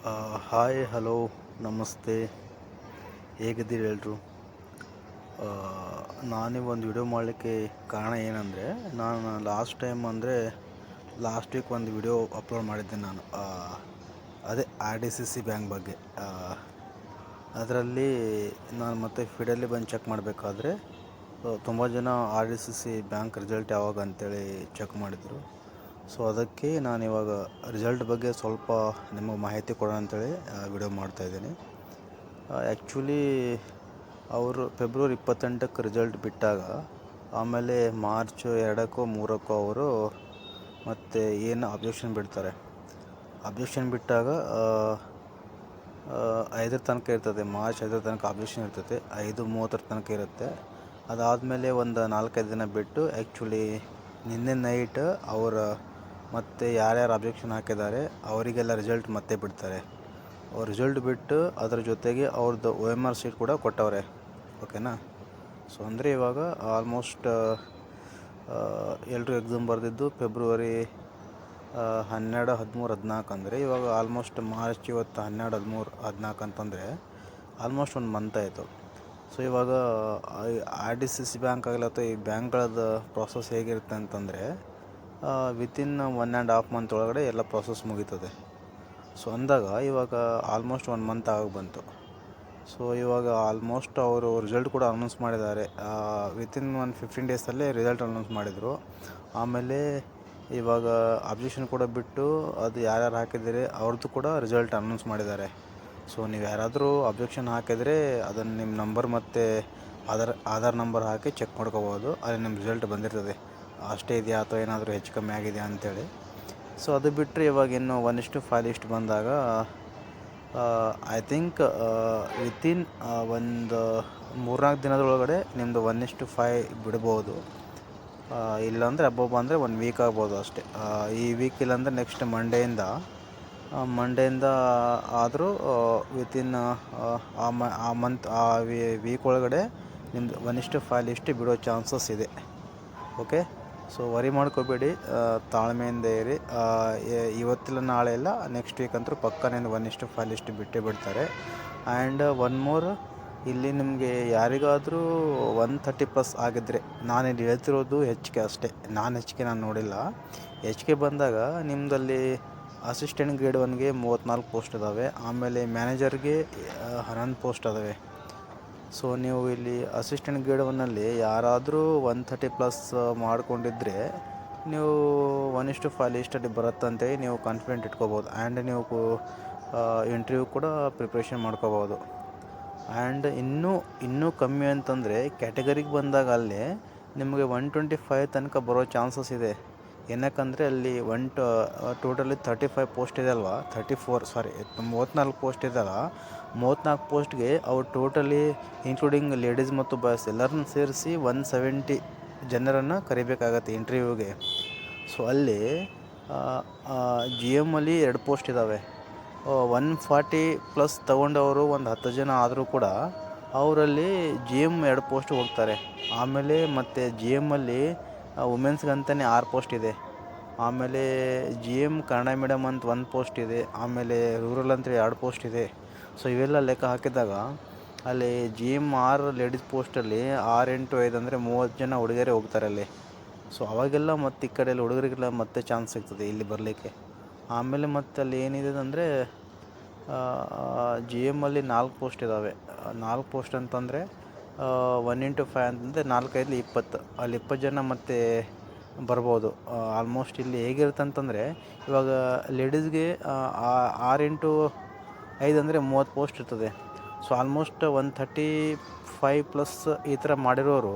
Hi hello ನಮಸ್ತೆ, ಹೇಗಿದ್ದೀರಿ ಎಲ್ರು? ನಾನೀಗೊಂದು ವಿಡಿಯೋ ಮಾಡಲಿಕ್ಕೆ ಕಾರಣ ಏನಂದರೆ, ನಾನು ಲಾಸ್ಟ್ ವೀಕ್ ಒಂದು ವಿಡಿಯೋ ಅಪ್ಲೋಡ್ ಮಾಡಿದ್ದೆ ನಾನು. ಅದೇ RDCC ಬ್ಯಾಂಕ್ ಬಗ್ಗೆ. ಅದರಲ್ಲಿ ನಾನು ಮತ್ತೆ ಫೀಡಲ್ಲಿ ಬಂದು ಚೆಕ್ ಮಾಡಬೇಕಾದ್ರೆ ತುಂಬ ಜನ RDCC ಬ್ಯಾಂಕ್ ರಿಸಲ್ಟ್ ಯಾವಾಗ ಅಂತೇಳಿ ಚೆಕ್ ಮಾಡಿದರು. ಸೊ ಅದಕ್ಕೆ ನಾನು ಇವಾಗ ರಿಸಲ್ಟ್ ಬಗ್ಗೆ ಸ್ವಲ್ಪ ನಿಮಗೆ ಮಾಹಿತಿ ಕೊಡೋಣ ಅಂತೇಳಿ ವಿಡಿಯೋ ಮಾಡ್ತಾಯಿದ್ದೀನಿ. ಆ್ಯಕ್ಚುಲಿ ಅವರು ಫೆಬ್ರವರಿ 28ಕ್ಕೆ ರಿಸಲ್ಟ್ ಬಿಟ್ಟಾಗ, ಆಮೇಲೆ ಮಾರ್ಚ್ 2ಕ್ಕೋ 3ಕ್ಕೋ ಅವರು ಮತ್ತು ಏನು ಅಬ್ಜೆಕ್ಷನ್ ಬಿಡ್ತಾರೆ. ಅಬ್ಜೆಕ್ಷನ್ ಬಿಟ್ಟಾಗ 5ರ ತನಕ ಇರ್ತದೆ, ಮಾರ್ಚ್ 5ರ ತನಕ ಅಬ್ಜೆಕ್ಷನ್ ಇರ್ತದೆ, 5:30 ತನಕ ಇರುತ್ತೆ. ಅದಾದಮೇಲೆ ಒಂದು 4-5 ದಿನ ಬಿಟ್ಟು ಆ್ಯಕ್ಚುಲಿ ನಿನ್ನೆ ನೈಟ್ ಅವರ ಮತ್ತು ಯಾರ್ಯಾರು ಅಬ್ಜೆಕ್ಷನ್ ಹಾಕಿದ್ದಾರೆ ಅವರಿಗೆಲ್ಲ ರಿಸಲ್ಟ್ ಮತ್ತೆ ಬಿಡ್ತಾರೆ. ಅವ್ರು ರಿಸಲ್ಟ್ ಬಿಟ್ಟು ಅದರ ಜೊತೆಗೆ ಅವ್ರದ್ದು OMR ಶೀಟ್ ಕೂಡ ಕೊಟ್ಟವ್ರೆ. ಓಕೆನಾ? ಸೊ ಅಂದರೆ ಇವಾಗ ಆಲ್ಮೋಸ್ಟ್ ಎಲ್ಲರೂ ಎಕ್ಸಾಮ್ ಬರೆದಿದ್ದು ಫೆಬ್ರವರಿ 12, 13, 14 ಅಂದರೆ ಇವಾಗ ಆಲ್ಮೋಸ್ಟ್ ಮಾರ್ಚ್ ಇವತ್ತು 12, 13, 14 ಅಂತಂದರೆ ಆಲ್ಮೋಸ್ಟ್ ಒಂದು ಮಂತ್ ಆಯಿತು. ಸೊ ಇವಾಗ RDCC ಬ್ಯಾಂಕ್ ಆಗಲಿ ಅಥವಾ ಈ ಬ್ಯಾಂಕ್ಗಳದ್ದು ಪ್ರಾಸೆಸ್ ಹೇಗಿರುತ್ತೆ ಅಂತಂದರೆ, ವಿತಿನ್ 1.5 ಮಂತ್ ಒಳಗಡೆ ಎಲ್ಲ ಪ್ರಾಸೆಸ್ ಮುಗೀತದೆ. ಸೊ ಅಂದಾಗ ಇವಾಗ ಆಲ್ಮೋಸ್ಟ್ 1 ಮಂತ್ ಆಗಿ ಬಂತು. ಸೊ ಇವಾಗ ಆಲ್ಮೋಸ್ಟ್ ಅವರು ರಿಸಲ್ಟ್ ಕೂಡ ಅನೌನ್ಸ್ ಮಾಡಿದ್ದಾರೆ. ವಿತಿನ್ 15 ಡೇಸಲ್ಲೇ ರಿಸಲ್ಟ್ ಅನೌನ್ಸ್ ಮಾಡಿದರು. ಆಮೇಲೆ ಇವಾಗ ಅಬ್ಜೆಕ್ಷನ್ ಕೂಡ ಬಿಟ್ಟು ಅದು ಯಾರ್ಯಾರು ಹಾಕಿದ್ದೀರಿ ಅವ್ರದ್ದು ಕೂಡ ರಿಸಲ್ಟ್ ಅನೌನ್ಸ್ ಮಾಡಿದ್ದಾರೆ. ಸೊ ನೀವು ಯಾರಾದರೂ ಅಬ್ಜೆಕ್ಷನ್ ಹಾಕಿದರೆ ಅದನ್ನು ನಿಮ್ಮ ನಂಬರ್ ಮತ್ತು ಆಧಾರ್ ನಂಬರ್ ಹಾಕಿ ಚೆಕ್ ಮಾಡ್ಕೋಬೋದು. ಅಲ್ಲಿ ನಿಮ್ಮ ರಿಸಲ್ಟ್ ಬಂದಿರ್ತದೆ, ಅಷ್ಟೇ ಇದೆಯಾ ಅಥವಾ ಏನಾದರೂ ಹೆಚ್ಚು ಕಮ್ಮಿ ಆಗಿದೆಯಾ ಅಂಥೇಳಿ. ಸೊ ಅದು ಬಿಟ್ಟರೆ ಇವಾಗ ಇನ್ನು 1:5 ಲಿಸ್ಟ್ ಬಂದಾಗ ಐ ಥಿಂಕ್ ವಿತಿನ್ ಒಂದು 3-4 ದಿನದೊಳಗಡೆ ನಿಮ್ಮದು 1:5 ಬಿಡ್ಬೋದು. ಇಲ್ಲಾಂದರೆ ಅಬ್ಬಬ್ಬ ಅಂದರೆ 1 ವೀಕ್ ಆಗ್ಬೋದು ಅಷ್ಟೇ. ಈ ವೀಕ್ ಇಲ್ಲಾಂದರೆ ನೆಕ್ಸ್ಟ್ ಮಂಡೆಯಿಂದ ಆದರೂ ವಿತಿನ್ ವೀಕ್ ಒಳಗಡೆ ನಿಮ್ಮದು 1:5 ಲಿಸ್ಟ್ ಬಿಡೋ ಚಾನ್ಸಸ್ ಇದೆ. ಓಕೆ, ಸೊ ವರಿ ಮಾಡ್ಕೋಬೇಡಿ, ತಾಳ್ಮೆಯಿಂದ ಇರಿ. ಇವತ್ತಿಲ್ಲ ನಾಳೆ ಇಲ್ಲ, ನೆಕ್ಸ್ಟ್ ವೀಕ್ ಅಂತೂ ಪಕ್ಕನಿಂದ 1:5 ಲಿಸ್ಟ್ ಬಿಟ್ಟೇ ಬಿಡ್ತಾರೆ. ಆ್ಯಂಡ್ ಒನ್ ಮೋರ್, ಇಲ್ಲಿ ನಿಮಗೆ ಯಾರಿಗಾದರೂ 130+ ಆಗಿದ್ದರೆ, ನಾನಿಲ್ಲಿ ಹೇಳ್ತಿರೋದು ಹೆಚ್ಚಿಗೆ ಅಷ್ಟೇ, ಹೆಚ್ಚಿಗೆ ನೋಡಿಲ್ಲ. ಹೆಚ್ಚಿಗೆ ಬಂದಾಗ ನಿಮ್ಮದಲ್ಲಿ ಅಸಿಸ್ಟೆಂಟ್ ಗ್ರೇಡ್ 1ಗೆ 34 ಪೋಸ್ಟ್ ಇದ್ದಾವೆ, ಆಮೇಲೆ ಮ್ಯಾನೇಜರ್ಗೆ 11 ಪೋಸ್ಟ್ ಇದ್ದಾವೆ. ಸೊ ನೀವು ಇಲ್ಲಿ ಅಸಿಸ್ಟೆಂಟ್ ಗ್ರೇಡ್ 1ನಲ್ಲಿ ಯಾರಾದರೂ 130+ ಮಾಡ್ಕೊಂಡಿದ್ದರೆ ನೀವು 1:5 ಲಿಸ್ಟಲ್ಲಿ ಬರುತ್ತಂತೇಳಿ ನೀವು ಕಾನ್ಫಿಡೆಂಟ್ ಇಟ್ಕೋಬೋದು. ಆ್ಯಂಡ್ ನೀವು ಇಂಟರ್ವ್ಯೂ ಕೂಡ ಪ್ರಿಪ್ರೇಷನ್ ಮಾಡ್ಕೋಬೋದು. ಆ್ಯಂಡ್ ಇನ್ನೂ ಕಮ್ಮಿ ಅಂತಂದರೆ ಕ್ಯಾಟಗರಿಗೆ ಬಂದಾಗ ಅಲ್ಲಿ ನಿಮಗೆ 125 ತನಕ ಬರೋ ಚಾನ್ಸಸ್ ಇದೆ. ಏನಕ್ಕಂದರೆ ಅಲ್ಲಿ ಟೋಟಲಿ 35 ಪೋಸ್ಟ್ ಇದೆ ಅಲ್ವಾ, 34 ಪೋಸ್ಟ್ ಇದೆಯಲ್ಲ, 34 ಪೋಸ್ಟ್ಗೆ ಅವ್ರು ಟೋಟಲಿ ಇನ್ಕ್ಲೂಡಿಂಗ್ ಲೇಡೀಸ್ ಮತ್ತು ಬಾಯ್ಸ್ ಎಲ್ಲರನ್ನೂ ಸೇರಿಸಿ 170 ಜನರನ್ನು ಕರಿಬೇಕಾಗತ್ತೆ ಇಂಟರ್ವ್ಯೂಗೆ. ಸೊ ಅಲ್ಲಿ GM ಅಲ್ಲಿ 2 ಪೋಸ್ಟ್ ಇದ್ದಾವೆ. 140+ ತೊಗೊಂಡವರು ಒಂದು 10 ಜನ ಆದರೂ ಕೂಡ ಅವರಲ್ಲಿ GM 2 ಪೋಸ್ಟ್ ಹೋಗ್ತಾರೆ. ಆಮೇಲೆ ಮತ್ತು GM ಅಲ್ಲಿ ವುಮೆನ್ಸ್ಗಂತಲೇ 6 ಪೋಸ್ಟ್ ಇದೆ. ಆಮೇಲೆ GM ಕನ್ನಡ ಮೀಡಿಯಮ್ ಅಂತ 1 ಪೋಸ್ಟ್ ಇದೆ. ಆಮೇಲೆ ರೂರಲ್ ಅಂತ 2 ಪೋಸ್ಟ್ ಇದೆ. ಸೊ ಇವೆಲ್ಲ ಲೆಕ್ಕ ಹಾಕಿದಾಗ ಅಲ್ಲಿ GM 6 ಲೇಡೀಸ್ ಪೋಸ್ಟಲ್ಲಿ 6 × 5 ಅಂದರೆ 30 ಜನ ಹುಡುಗಿಯರೇ ಹೋಗ್ತಾರೆ ಅಲ್ಲಿ. ಸೊ ಅವಾಗೆಲ್ಲ ಮತ್ತು ಈ ಕಡೆಯಲ್ಲಿ ಹುಡುಗರಿಗೆಲ್ಲ ಮತ್ತೆ ಚಾನ್ಸ್ ಸಿಗ್ತದೆ ಇಲ್ಲಿ ಬರಲಿಕ್ಕೆ. ಆಮೇಲೆ ಮತ್ತು ಅಲ್ಲಿ ಏನಿದೆ ಅಂದರೆ GM ಅಲ್ಲಿ 4 ಪೋಸ್ಟ್ ಇದ್ದಾವೆ. 4 ಪೋಸ್ಟ್ ಅಂತಂದರೆ 1:5 ಅಂತಂದರೆ 4×5 20, ಅಲ್ಲಿ 20 ಜನ ಮತ್ತು ಬರ್ಬೋದು. ಆಲ್ಮೋಸ್ಟ್ ಇಲ್ಲಿ ಹೇಗಿರುತ್ತೆ ಅಂತಂದರೆ, ಇವಾಗ ಲೇಡೀಸ್ಗೆ 6× 5 ಅಂದರೆ 30 ಪೋಸ್ಟ್ ಇರ್ತದೆ. ಸೊ ಆಲ್ಮೋಸ್ಟ್ 135+ ಈ ಥರ ಮಾಡಿರೋರು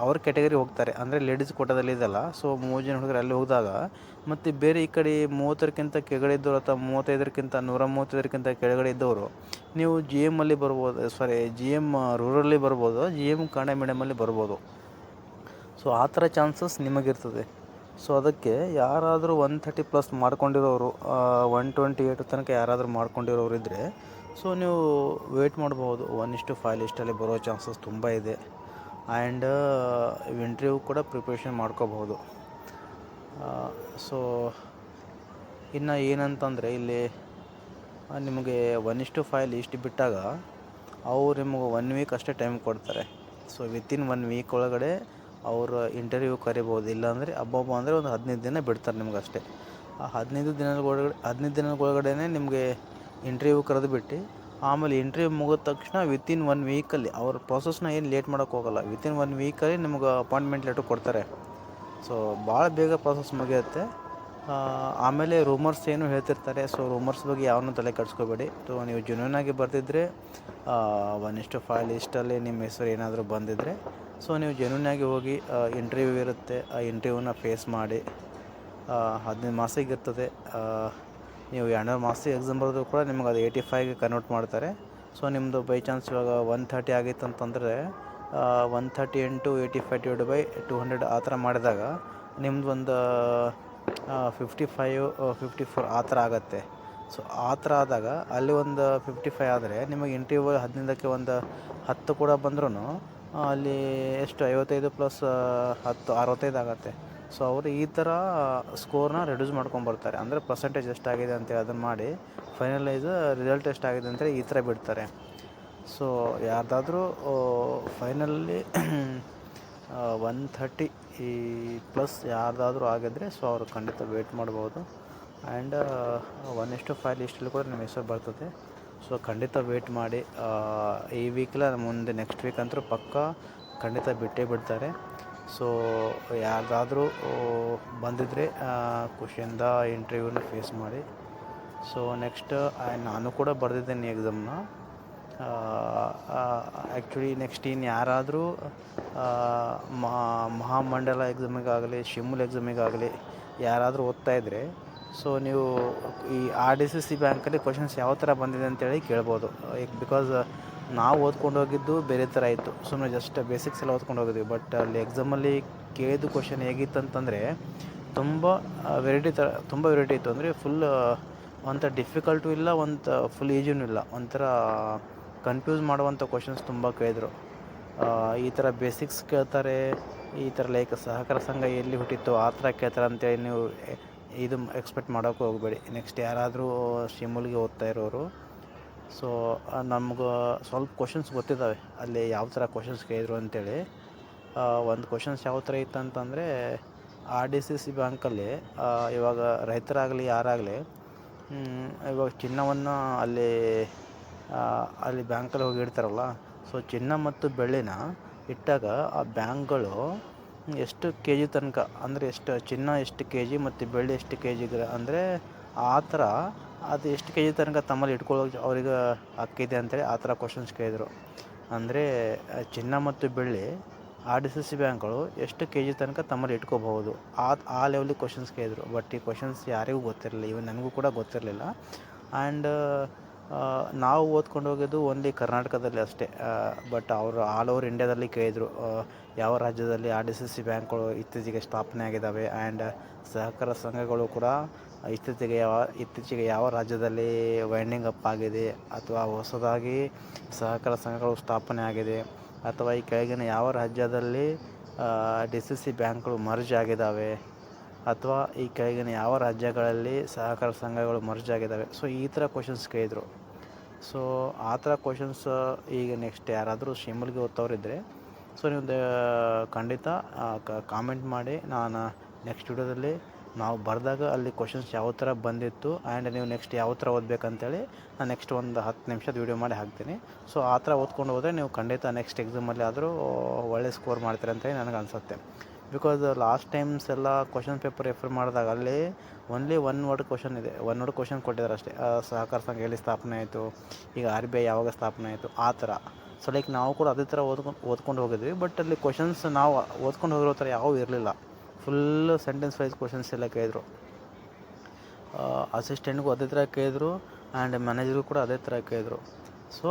ಅವ್ರ ಕ್ಯಾಟಗರಿ ಹೋಗ್ತಾರೆ. ಅಂದರೆ ಲೇಡೀಸ್ ಕೋಟಾದಲ್ಲಿ ಇದೆಯಲ್ಲ, ಸೊ 3 ಜನ ಹುಡುಗರು ಅಲ್ಲಿ ಹೋದಾಗ, ಮತ್ತು ಬೇರೆ ಈ ಕಡೆ 30ಕ್ಕಿಂತ ಕೆಳಗಡೆ ಇದ್ದವರು ಅಥವಾ 135ಕ್ಕಿಂತ ಕೆಳಗಡೆ ಇದ್ದವರು ನೀವು GM ಅಲ್ಲಿ ಬರ್ಬೋದು, GM ರೂರಲ್ಲಿ ಬರ್ಬೋದು, GM ಕನ್ನಡ ಮೀಡಿಯಮಲ್ಲಿ ಬರ್ಬೋದು. ಸೊ ಆ ಥರ ಚಾನ್ಸಸ್ ನಿಮಗಿರ್ತದೆ. ಸೊ ಅದಕ್ಕೆ ಯಾರಾದರೂ 130+ ಮಾಡ್ಕೊಂಡಿರೋರು, 128 ತನಕ ಯಾರಾದರೂ ಮಾಡ್ಕೊಂಡಿರೋರು ಇದ್ದರೆ, ಸೊ ನೀವು ವೇಟ್ ಮಾಡ್ಬೋದು. 1:5 ಲಿಸ್ಟಲ್ಲಿ ಬರೋ ಚಾನ್ಸಸ್ ತುಂಬ ಇದೆ. ಆ್ಯಂಡ್ ಇಂಟರ್ವ್ಯೂ ಕೂಡ ಪ್ರಿಪ್ರೇಷನ್ ಮಾಡ್ಕೋಬಹುದು. ಸೊ ಇನ್ನು ಏನಂತಂದರೆ ಇಲ್ಲಿ ನಿಮಗೆ 1:5 ಲೀಸ್ಟ್ ಬಿಟ್ಟಾಗ ಅವ್ರು ನಿಮಗೆ 1 ವೀಕ್ ಅಷ್ಟೇ ಟೈಮ್ ಕೊಡ್ತಾರೆ. ಸೊ ವಿತಿನ್ 1 ವೀಕ್ ಒಳಗಡೆ ಅವರು ಇಂಟರ್ವ್ಯೂ ಕರಿಬೋದು. ಇಲ್ಲಾಂದರೆ ಅಬ್ಬಬ್ಬ ಅಂದರೆ ಒಂದು 15 ದಿನ ಬಿಡ್ತಾರೆ ನಿಮ್ಗೆ ಅಷ್ಟೇ. ಆ 15 ದಿನಗಳೊಳಗಡೆ ನಿಮಗೆ ಇಂಟರ್ವ್ಯೂ ಕರೆದು ಬಿಟ್ಟು, ಆಮೇಲೆ ಇಂಟರ್ವ್ಯೂ ಮುಗಿದ ತಕ್ಷಣ ವಿತಿನ್ 1 ವೀಕಲ್ಲಿ ಅವ್ರ ಪ್ರೊಸೆಸ್ನ ಏನು ಲೇಟ್ ಮಾಡೋಕ್ಕೆ ಹೋಗಲ್ಲ. ವಿತಿನ್ 1 ವೀಕಲ್ಲಿ ನಿಮ್ಗೆ ಅಪಾಯಿಂಟ್ಮೆಂಟ್ ಲೆಟ್ರ್ ಕೊಡ್ತಾರೆ. ಸೊ ಭಾಳ ಬೇಗ ಪ್ರಾಸೆಸ್ ಮುಗಿಯುತ್ತೆ. ಆಮೇಲೆ ರೂಮರ್ಸ್ ಏನು ಹೇಳ್ತಿರ್ತಾರೆ. ಸೊ ರೂಮರ್ಸ್ ಬಗ್ಗೆ ಯಾವನ್ನೂ ತಲೆ ಕೆಡಿಸ್ಕೋಬೇಡಿ. ಸೊ ನೀವು ಜೆನ್ಯೂನಾಗಿ ಬರ್ತಿದ್ರೆ 1:5 ಲಿಸ್ಟಲ್ಲಿ ನಿಮ್ಮ ಹೆಸರು ಏನಾದರೂ ಬಂದಿದ್ದರೆ, ಸೊ ನೀವು ಜೆನ್ಯೂನಾಗಿ ಹೋಗಿ ಇಂಟರ್ವ್ಯೂ ಇರುತ್ತೆ. ಆ ಇಂಟರ್ವ್ಯೂನ ಫೇಸ್ ಮಾಡಿ 15 ಮಾರ್ಕ್ಸಿಗೆ ಇರ್ತದೆ. ನೀವು 2 ಮಾರ್ಕ್ಸಿಗೆ ಎಕ್ಸಾಮ್ ಬರೆದ್ರು ಕೂಡ ನಿಮ್ಗೆ ಅದು 85ಗೆ ಕನ್ವರ್ಟ್ ಮಾಡ್ತಾರೆ. ಸೊ ನಿಮ್ಮದು ಬೈ ಚಾನ್ಸ್ ಇವಾಗ 130 ಆಗಿತ್ತು ಅಂತಂದರೆ 130 × 85/200 ಆ ಥರ ಮಾಡಿದಾಗ ನಿಮ್ದು ಒಂದು 55 54 ಆ ಥರ ಆಗುತ್ತೆ. ಸೊ ಆ ಥರ ಆದಾಗ ಅಲ್ಲಿ ಒಂದು 55 ಆದರೆ ನಿಮಗೆ ಇಂಟರ್ವ್ಯೂ 15ಕ್ಕೆ ಒಂದು 10 ಕೂಡ ಬಂದ್ರೂ ಅಲ್ಲಿ ಎಷ್ಟು 55 + 10 65 ಆಗುತ್ತೆ. ಸೊ ಅವರು ಈ ಥರ ಸ್ಕೋರ್ನ ರೆಡ್ಯೂಸ್ ಮಾಡ್ಕೊಂಬರ್ತಾರೆ. ಅಂದರೆ ಪರ್ಸೆಂಟೇಜ್ ಎಷ್ಟಾಗಿದೆ ಅಂತೇಳಿ ಅದನ್ನು ಮಾಡಿ ಫೈನಲೈಸ್ ರಿಸಲ್ಟ್ ಎಷ್ಟಾಗಿದೆ ಅಂತೇಳಿ ಈ ಥರ ಬಿಡ್ತಾರೆ. ಸೊ ಯಾರ್ದಾದ್ರೂ ಫೈನಲಲ್ಲಿ 130 ಪ್ಲಸ್ ಯಾರ್ದಾದ್ರೂ ಆಗಿದ್ರೆ ಸೊ ಅವರು ಖಂಡಿತ ವೇಟ್ ಮಾಡ್ಬೋದು. ಆ್ಯಂಡ್ 1:5 ಲಿಸ್ಟಲ್ಲಿ ಕೂಡ ನಿಮ್ಮ ಹೆಸರು ಬರ್ತದೆ. ಸೊ ಖಂಡಿತ ವೇಟ್ ಮಾಡಿ. ಈ ವೀಕಿಲ್ಲ ಮುಂದೆ ನೆಕ್ಸ್ಟ್ ವೀಕ್ ಅಂತೂ ಪಕ್ಕಾ ಖಂಡಿತ ಬಿಟ್ಟೇ ಬಿಡ್ತಾರೆ. ಸೊ ಯಾರ್ದಾದ್ರೂ ಬಂದಿದ್ದರೆ ಖುಷಿಯಿಂದ ಇಂಟರ್ವ್ಯೂನ ಫೇಸ್ ಮಾಡಿ. ಸೊ ನೆಕ್ಸ್ಟ್ ನಾನು ಕೂಡ ಬರೆದಿದ್ದೇನೆ ಎಕ್ಸಾಮ್ನ. ಆ್ಯಕ್ಚುಲಿ ನೆಕ್ಸ್ಟ್ ಇನ್ನು ಯಾರಾದರೂ ಮಹಾಮಂಡಲ ಎಕ್ಸಾಮಿಗಾಗಲಿ ಶಿಮುಲ್ ಎಕ್ಸಾಮಿಗಾಗಲಿ ಯಾರಾದರೂ ಓದ್ತಾಯಿದ್ರೆ ಸೊ ನೀವು ಈ RDCC ಬ್ಯಾಂಕಲ್ಲಿ ಕ್ವಶನ್ಸ್ ಯಾವ ಥರ ಬಂದಿದೆ ಅಂತೇಳಿ ಕೇಳ್ಬೋದು. ಬಿಕಾಸ್ ನಾವು ಓದ್ಕೊಂಡು ಹೋಗಿದ್ದು ಬೇರೆ ಥರ ಇತ್ತು. ಸುಮ್ಮನೆ ಜಸ್ಟ್ ಬೇಸಿಕ್ಸ್ ಎಲ್ಲ ಓದ್ಕೊಂಡು ಹೋಗಿದ್ವಿ. ಬಟ್ ಅಲ್ಲಿ ಎಕ್ಸಾಮಲ್ಲಿ ಕೇಳಿದ ಕ್ವಶನ್ ಹೇಗಿತ್ತು ಅಂತಂದರೆ ತುಂಬ ವೆರೈಟಿ ಇತ್ತು. ಅಂದರೆ ಫುಲ್ ಒಂಥರ ಡಿಫಿಕಲ್ಟು ಇಲ್ಲ, ಫುಲ್ ಈಜಿನೂ ಇಲ್ಲ. ಒಂಥರ ಕನ್ಫ್ಯೂಸ್ ಮಾಡುವಂಥ ಕ್ವಶನ್ಸ್ ತುಂಬ ಕೇಳಿದರು. ಈ ಥರ ಬೇಸಿಕ್ಸ್ ಕೇಳ್ತಾರೆ, ಈ ಥರ ಲೈಕ್ ಸಹಕಾರ ಸಂಘ ಎಲ್ಲಿ ಹುಟ್ಟಿತ್ತು ಆ ಥರ ಕೇಳ್ತಾರೆ ಅಂತೇಳಿ ನೀವು ಇದು ಎಕ್ಸ್ಪೆಕ್ಟ್ ಮಾಡೋಕ್ಕೆ ಹೋಗಬೇಡಿ. ನೆಕ್ಸ್ಟ್ ಯಾರಾದರೂ ಶಿಮುಲ್ಗೆ ಓದ್ತಾ ಇರೋರು ಸೊ ನಮ್ಗೆ ಸ್ವಲ್ಪ ಕ್ವಶನ್ಸ್ ಗೊತ್ತಿದ್ದಾವೆ ಅಲ್ಲಿ ಯಾವ ಥರ ಕ್ವಶನ್ಸ್ ಕೇಳಿದ್ರು ಅಂತೇಳಿ. ಒಂದು ಕ್ವಶನ್ಸ್ ಯಾವ ಥರ ಇತ್ತು ಅಂತಂದರೆ RDCC ಬ್ಯಾಂಕಲ್ಲಿ ಇವಾಗ ರೈತರಾಗಲಿ ಯಾರಾಗಲಿ ಇವಾಗ ಚಿನ್ನವನ್ನು ಅಲ್ಲಿ ಬ್ಯಾಂಕಲ್ಲಿ ಹೋಗಿ ಇಡ್ತಾರಲ್ಲ. ಸೊ ಚಿನ್ನ ಮತ್ತು ಬೆಳ್ಳಿನ ಇಟ್ಟಾಗ ಆ ಬ್ಯಾಂಕ್ಗಳು ಎಷ್ಟು KG ತನಕ, ಅಂದರೆ ಎಷ್ಟು ಚಿನ್ನ ಎಷ್ಟು KG ಮತ್ತು ಬೆಳ್ಳಿ ಎಷ್ಟು KG ಅಂದರೆ ಆ ಥರ ಅದು ಎಷ್ಟು KG ತನಕ ತಮ್ಮಲ್ಲಿ ಇಟ್ಕೊಳ್ಳೋಕೆ ಅವ್ರಿಗೆ ಹಕ್ಕಿದೆ ಅಂತೇಳಿ ಆ ಥರ ಕ್ವಶನ್ಸ್ ಕೇಳಿದರು. ಅಂದರೆ ಚಿನ್ನ ಮತ್ತು ಬೆಳ್ಳಿ RDCC ಬ್ಯಾಂಕ್ಗಳು ಎಷ್ಟು KG ತನಕ ತಮ್ಮಲ್ಲಿ ಇಟ್ಕೋಬಹುದು ಆ ಲೆವೆಲಿಗೆ ಕ್ವಶನ್ಸ್ ಕೇಳಿದರು. ಬಟ್ ಈ ಕ್ವಶನ್ಸ್ ಯಾರಿಗೂ ಗೊತ್ತಿರಲಿಲ್ಲ, ಇವನ್ ನನಗೂ ಕೂಡ ಗೊತ್ತಿರಲಿಲ್ಲ. ಆ್ಯಂಡ್ ನಾವು ಓದ್ಕೊಂಡು ಹೋಗಿದ್ದು ಓನ್ಲಿ ಕರ್ನಾಟಕದಲ್ಲಿ ಅಷ್ಟೇ. ಬಟ್ ಅವರು ಆಲ್ ಓವರ್ ಇಂಡಿಯಾದಲ್ಲಿ ಕೇಳಿದರು ಯಾವ ರಾಜ್ಯದಲ್ಲಿ RDCC ಬ್ಯಾಂಕ್ಗಳು ಇತ್ತೀಚೆಗೆ ಸ್ಥಾಪನೆ ಆಗಿದ್ದಾವೆ. ಆ್ಯಂಡ್ ಸಹಕಾರ ಸಂಘಗಳು ಕೂಡ ಇತ್ತೀಚೆಗೆ ಯಾವ ರಾಜ್ಯದಲ್ಲಿ ವೈಂಡಿಂಗ್ ಅಪ್ ಆಗಿದೆ, ಅಥವಾ ಹೊಸದಾಗಿ ಸಹಕಾರ ಸಂಘಗಳು ಸ್ಥಾಪನೆ ಆಗಿದೆ, ಅಥವಾ ಈ ಕೆಳಗಿನ ಯಾವ ರಾಜ್ಯದಲ್ಲಿ DCC ಬ್ಯಾಂಕ್ಗಳು ಮರ್ಜ್ ಆಗಿದ್ದಾವೆ, ಅಥವಾ ಈ ಕೆಳಗಿನ ಯಾವ ರಾಜ್ಯಗಳಲ್ಲಿ ಸಹಕಾರ ಸಂಘಗಳು ಮರ್ಜ್ ಆಗಿದ್ದಾವೆ. ಸೊ ಈ ಥರ ಕ್ವಶನ್ಸ್ ಕೇಳಿದರು. ಸೊ ಆ ಥರ ಕ್ವಶನ್ಸ್ ಈಗ ನೆಕ್ಸ್ಟ್ ಯಾರಾದರೂ ಶಿಮುಲ್ಗೆ ಓದ್ತವ್ರಿದ್ದರೆ ಸೊ ನೀವು ಖಂಡಿತ ಕಾಮೆಂಟ್ ಮಾಡಿ. ನಾನು ನೆಕ್ಸ್ಟ್ ವಿಡಿಯೋದಲ್ಲಿ ನಾವು ಬರೆದಾಗ ಅಲ್ಲಿ ಕ್ವಶನ್ಸ್ ಯಾವ ಥರ ಬಂದಿತ್ತು ಆ್ಯಂಡ್ ನೀವು ನೆಕ್ಸ್ಟ್ ಯಾವ ಥರ ಓದಬೇಕಂತೇಳಿ ನಾನು ನೆಕ್ಸ್ಟ್ ಒಂದು 10 ನಿಮಿಷದ ವೀಡಿಯೋ ಮಾಡಿ ಹಾಕ್ತೀನಿ. ಸೊ ಆ ಥರ ಓದ್ಕೊಂಡು ಹೋದರೆ ನೀವು ಖಂಡಿತ ನೆಕ್ಸ್ಟ್ ಎಕ್ಸಾಮಲ್ಲಿ ಆದರೂ ಒಳ್ಳೆ ಸ್ಕೋರ್ ಮಾಡ್ತೀರ ಅಂತೇಳಿ ನನಗೆ ಅನಿಸುತ್ತೆ. ಬಿಕಾಸ್ ಲಾಸ್ಟ್ ಟೈಮ್ಸ್ ಎಲ್ಲ ಕ್ವಶನ್ ಪೇಪರ್ ರೆಫರ್ ಮಾಡಿದಾಗ ಅಲ್ಲಿ ಓನ್ಲಿ 1 ವರ್ಡ್ ಕ್ವಶನ್ ಇದೆ. 1 ವರ್ಡ್ ಕ್ವಶನ್ ಕೊಟ್ಟಿದ್ದಾರೆ ಅಷ್ಟೇ. ಸಹಕಾರ ಸಂಘ ಎಲ್ಲಿ ಸ್ಥಾಪನೆ ಆಯಿತು, ಈಗ RBI ಯಾವಾಗ ಸ್ಥಾಪನೆ ಆಯಿತು, ಆ ಥರ. ಸೊ ಲೈಕ್ ನಾವು ಕೂಡ ಅದೇ ಥರ ಓದ್ಕೊಂಡು ಹೋಗಿದ್ವಿ. ಬಟ್ ಅಲ್ಲಿ ಕ್ವಶನ್ಸ್ ನಾವು ಓದ್ಕೊಂಡು ಹೋಗಿರೋ ಥರ ಯಾವುವು ಇರಲಿಲ್ಲ. ಫುಲ್ ಸೆಂಟೆನ್ಸ್ ವೈಸ್ ಕ್ವಶನ್ಸ್ ಎಲ್ಲ ಕೇಳಿದರು. ಅಸಿಸ್ಟೆಂಟ್ಗೂ ಅದೇ ಥರ ಕೇಳಿದರು ಆ್ಯಂಡ್ ಮ್ಯಾನೇಜರ್ಗೂ ಕೂಡ ಅದೇ ಥರ ಕೇಳಿದರು. ಸೊ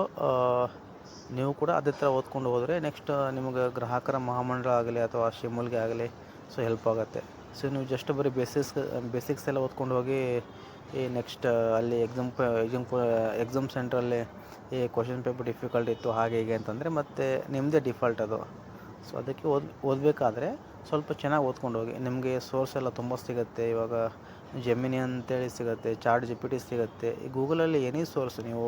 ನೀವು ಕೂಡ ಅದೇ ಥರ ಓದ್ಕೊಂಡು ಹೋದರೆ ನೆಕ್ಸ್ಟ್ ನಿಮಗೆ ಗ್ರಾಹಕರ ಮಹಾಮಂಡಲ ಆಗಲಿ ಅಥವಾ ಶಿಮುಲ್ಗೆ ಆಗಲಿ ಸೊ ಹೆಲ್ಪ್ ಆಗುತ್ತೆ. ಸೊ ನೀವು ಜಸ್ಟ್ ಬರೀ ಬೇಸಿಕ್ಸ್ ಎಲ್ಲ ಓದ್ಕೊಂಡು ಹೋಗಿ ಈ ನೆಕ್ಸ್ಟ್ ಅಲ್ಲಿ ಎಕ್ಸಾಮ್ ಸೆಂಟ್ರಲ್ಲಿ ಈ ಕ್ವಶನ್ ಪೇಪರ್ ಡಿಫಿಕಲ್ಟ್ ಇತ್ತು ಹಾಗೆ ಹೀಗೆ ಅಂತಂದರೆ ಮತ್ತೆ ನಿಮ್ಮದೇ ಡಿಫಾಲ್ಟ್ ಅದು. ಸೊ ಅದಕ್ಕೆ ಓದಬೇಕಾದ್ರೆ ಸ್ವಲ್ಪ ಚೆನ್ನಾಗಿ ಓದ್ಕೊಂಡು ಹೋಗಿ. ನಿಮಗೆ ಸೋರ್ಸ್ ಎಲ್ಲ ತುಂಬ ಸಿಗುತ್ತೆ. ಇವಾಗ ಜೆಮಿನಿ ಅಂತೇಳಿ ಸಿಗುತ್ತೆ, ಚಾಟ್ ಜಿ ಪಿ ಟಿ ಸಿಗುತ್ತೆ. ಈ ಗೂಗಲಲ್ಲಿ ಎನಿ ಸೋರ್ಸ್ ನೀವು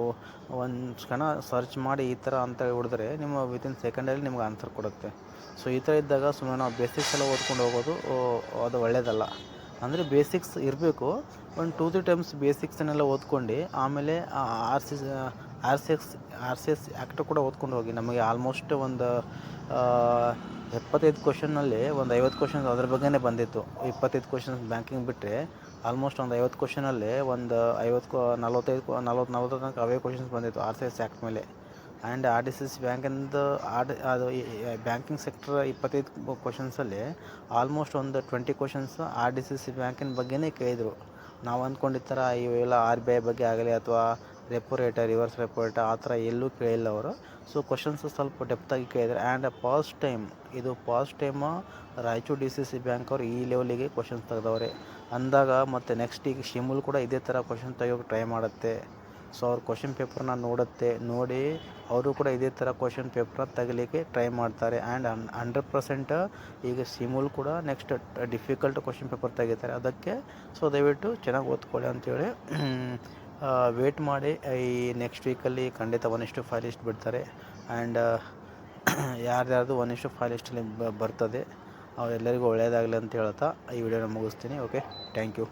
ಒಂದು ಕ್ಷಣ ಸರ್ಚ್ ಮಾಡಿ ಈ ಥರ ಅಂತ ಹೊಡೆದ್ರೆ ನಿಮ್ಮ ವಿತಿನ್ ಸೆಕೆಂಡಲ್ಲಿ ನಿಮ್ಗೆ ಆನ್ಸರ್ ಕೊಡುತ್ತೆ. ಸೊ ಈ ಥರ ಇದ್ದಾಗ ಸುಮ್ಮನೆ ನಾವು ಬೇಸಿಕ್ಸ್ ಎಲ್ಲ ಓದ್ಕೊಂಡು ಹೋಗೋದು ಅದು ಒಳ್ಳೆಯದಲ್ಲ. ಅಂದರೆ ಬೇಸಿಕ್ಸ್ ಇರಬೇಕು, ಒಂದು 2-3 ಟೈಮ್ಸ್ ಬೇಸಿಕ್ಸನ್ನೆಲ್ಲ ಓದ್ಕೊಂಡು ಆಮೇಲೆ ಆರ್ ಸಿ ಎಸ್ ಆ್ಯಕ್ಟ್ ಕೂಡ ಓದ್ಕೊಂಡು ಹೋಗಿ. ನಮಗೆ ಆಲ್ಮೋಸ್ಟ್ ಒಂದು 75 ಕ್ವಶನ್ನಲ್ಲಿ ಒಂದು 50 ಕ್ವಶನ್ಸ್ ಅದ್ರ ಬಗ್ಗೆನೇ ಬಂದಿತ್ತು. 25 ಕ್ವಶನ್ಸ್ ಬ್ಯಾಂಕಿಂಗ್ ಬಿಟ್ಟರೆ ಆಲ್ಮೋಸ್ಟ್ ಒಂದು 50 ಕ್ವಶನಲ್ಲಿ ಒಂದು 40 ತನಕ ಅವೇ ಕ್ವಶನ್ಸ್ ಬಂದಿತ್ತು ಆರ್ ಸಿ ಎಸ್ ಆ್ಯಕ್ಟ್ ಮೇಲೆ. And R D C C ಬ್ಯಾಂಕಿಂದು ಅದು ಬ್ಯಾಂಕಿಂಗ್ ಸೆಕ್ಟರ್ 25 ಕ್ವಶನ್ಸಲ್ಲಿ ಆಲ್ಮೋಸ್ಟ್ ಒಂದು 20 questions R D C C ಬ್ಯಾಂಕಿನ ಬಗ್ಗೆನೇ ಕೇಳಿದರು. ನಾವು ಅಂದ್ಕೊಂಡಿದ್ದ ಥರ ಇವೆಲ್ಲ ಆರ್ ಬಿ ಐ ಬಗ್ಗೆ ಆಗಲಿ ಅಥವಾ repo rate, reverse repo rate ಆ ಥರ ಎಲ್ಲೂ ಕೇಳಿಲ್ಲ ಅವರು. ಸೊ ಕ್ವಶನ್ಸ್ ಸ್ವಲ್ಪ ಡೆಪ್ತಾಗಿ ಕೇಳಿದ್ದಾರೆ. And first time Raichur D C C bank ಅವರು ಈ ಲೆವೆಲಿಗೆ ಕ್ವಶನ್ಸ್ ತೆಗೆದವ್ರೆ ಅಂದಾಗ ಮತ್ತು ನೆಕ್ಸ್ಟ್ ಈಗ ಶಿಮುಲ್ ಕೂಡ ಇದೇ ಥರ ಕ್ವಶನ್ ತೆಗಿಯೋಕೆ ಟ್ರೈ ಮಾಡುತ್ತೆ. ಸೊ ಅವ್ರು ಕ್ವಶನ್ ಪೇಪರ್ನ ನೋಡಿ ಅವರು ಕೂಡ ಇದೇ ಥರ ಕ್ವಶನ್ ಪೇಪರ್ನ ತೆಗಿಲಿಕ್ಕೆ ಟ್ರೈ ಮಾಡ್ತಾರೆ. ಆ್ಯಂಡ್ 100% ಈಗ ಶಿಮುಲ್ ಕೂಡ ನೆಕ್ಸ್ಟ್ ಡಿಫಿಕಲ್ಟ್ ಕ್ವಶನ್ ಪೇಪರ್ ತೆಗಿತಾರೆ ಅದಕ್ಕೆ. ಸೊ ದಯವಿಟ್ಟು ಚೆನ್ನಾಗಿ ಓದ್ಕೊಳ್ಳಿ ಅಂಥೇಳಿ ವೇಟ್ ಮಾಡಿ. ಈ ನೆಕ್ಸ್ಟ್ ವೀಕಲ್ಲಿ ಖಂಡಿತ 1:5 ಲಿಸ್ಟ್ ಬಿಡ್ತಾರೆ. ಆ್ಯಂಡ್ ಯಾರ್ಯಾರ್ದು 1:5 ಲಿಸ್ಟಲ್ಲಿ ಬರ್ತದೆ ಅವರೆಲ್ಲರಿಗೂ ಒಳ್ಳೆಯದಾಗಲಿ ಅಂತ ಹೇಳ್ತಾ ಈ ವಿಡಿಯೋನ ಮುಗಿಸ್ತೀನಿ. Okay, thank you.